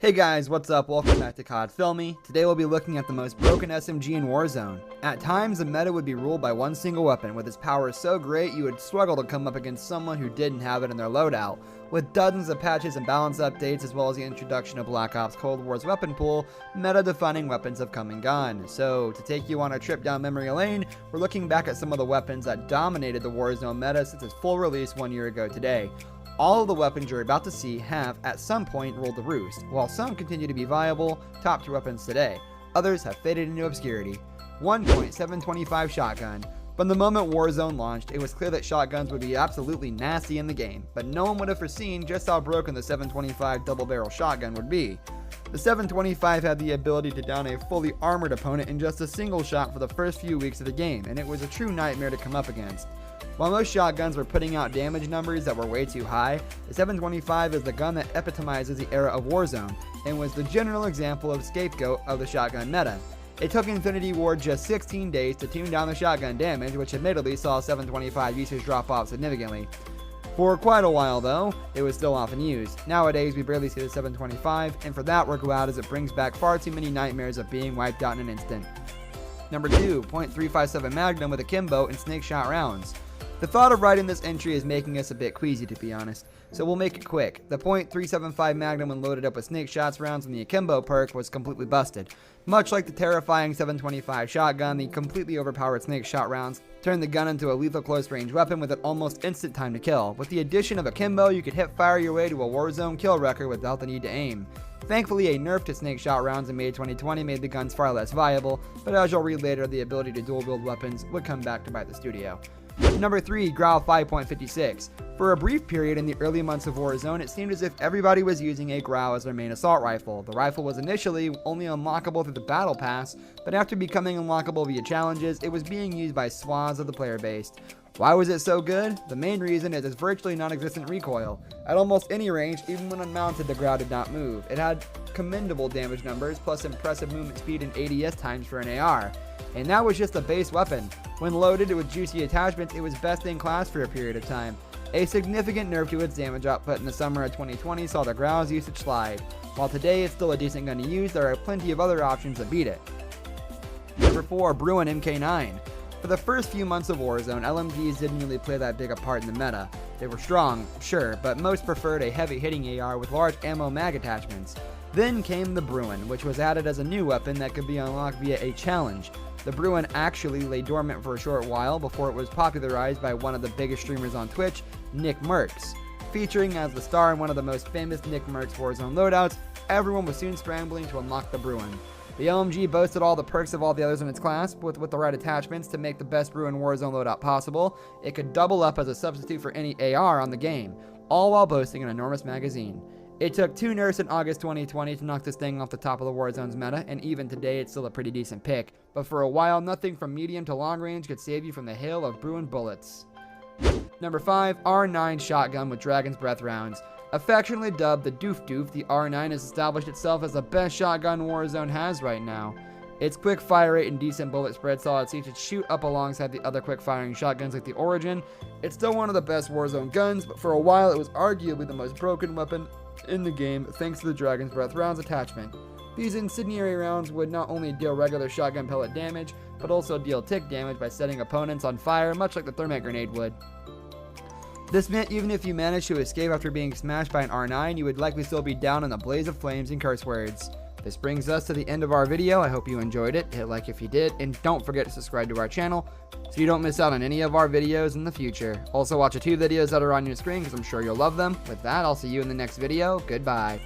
Hey guys, what's up? Welcome back to COD Filmy. Today we'll be looking at the most broken SMG in Warzone. At times, the meta would be ruled by one single weapon, with its power so great you would struggle to come up against someone who didn't have it in their loadout. With dozens of patches and balance updates, as well as the introduction of Black Ops Cold War's weapon pool, meta-defining weapons have come and gone. So, to take you on a trip down memory lane, we're looking back at some of the weapons that dominated the Warzone meta since its full release 1 year ago today. All of the weapons you're about to see have, at some point, ruled the roost. While some continue to be viable, top tier weapons today, others have faded into obscurity. 1.725 shotgun. From the moment Warzone launched, it was clear that shotguns would be absolutely nasty in the game, but no one would have foreseen just how broken the 725 double barrel shotgun would be. The 725 had the ability to down a fully armored opponent in just a single shot for the first few weeks of the game, and it was a true nightmare to come up against. While most shotguns were putting out damage numbers that were way too high, the 725 is the gun that epitomizes the era of Warzone, and was the general example of scapegoat of the shotgun meta. It took Infinity Ward just 16 days to tune down the shotgun damage, which admittedly saw 725 usage drop off significantly. For quite a while though, it was still often used. Nowadays we barely see the 725, and for that we're glad, as it brings back far too many nightmares of being wiped out in an instant. Number 2, .357 Magnum with akimbo and snake shot rounds. The thought of writing this entry is making us a bit queasy, to be honest, so we'll make it quick. The .375 Magnum, when loaded up with snake shots rounds and the akimbo perk, was completely busted. Much like the terrifying 725 shotgun, the completely overpowered snake shot rounds turned the gun into a lethal close range weapon with an almost instant time to kill. With the addition of akimbo, you could hip fire your way to a Warzone kill record without the need to aim. Thankfully, a nerf to snake shot rounds in May 2020 made the guns far less viable, but as you'll read later, the ability to dual wield weapons would come back to bite the studio. Number 3, Growl 5.56. For a brief period in the early months of Warzone, it seemed as if everybody was using a Growl as their main assault rifle. The rifle was initially only unlockable through the battle pass, but after becoming unlockable via challenges, it was being used by swaths of the player base. Why was it so good? The main reason is its virtually non-existent recoil. At almost any range, even when unmounted, the Growl did not move. It had commendable damage numbers, plus impressive movement speed and ADS times for an AR. And that was just a base weapon. When loaded with juicy attachments, it was best in class for a period of time. A significant nerf to its damage output in the summer of 2020 saw the Growl's usage slide. While today it's still a decent gun to use, there are plenty of other options that beat it. Number 4, Bruin MK9. For the first few months of Warzone, LMGs didn't really play that big a part in the meta. They were strong, sure, but most preferred a heavy-hitting AR with large ammo mag attachments. Then came the Bruin, which was added as a new weapon that could be unlocked via a challenge. The Bruin actually lay dormant for a short while before it was popularized by one of the biggest streamers on Twitch, nickmercs. Featuring as the star in one of the most famous nickmercs Warzone loadouts, everyone was soon scrambling to unlock the Bruin. The LMG boasted all the perks of all the others in its class, with the right attachments to make the best Bruin Warzone loadout possible. It could double up as a substitute for any AR on the game, all while boasting an enormous magazine. It took 2 nerfs in August 2020 to knock this thing off the top of the Warzone's meta, and even today it's still a pretty decent pick. But for a while, nothing from medium to long range could save you from the hail of Bruin bullets. Number 5, R9 shotgun with Dragon's Breath rounds. Affectionately dubbed the Doof Doof, the R9 has established itself as the best shotgun Warzone has right now. Its quick fire rate and decent bullet spread saw its usage shoot up alongside the other quick firing shotguns like the Origin. It's still one of the best Warzone guns, but for a while it was arguably the most broken weapon in the game thanks to the Dragon's Breath rounds attachment. These incendiary rounds would not only deal regular shotgun pellet damage, but also deal tick damage by setting opponents on fire, much like the thermite grenade would. This meant even if you managed to escape after being smashed by an R9, you would likely still be down in a blaze of flames and curse words. This brings us to the end of our video. I hope you enjoyed it. Hit like if you did, and don't forget to subscribe to our channel so you don't miss out on any of our videos in the future. Also watch the 2 videos that are on your screen because I'm sure you'll love them. With that, I'll see you in the next video. Goodbye.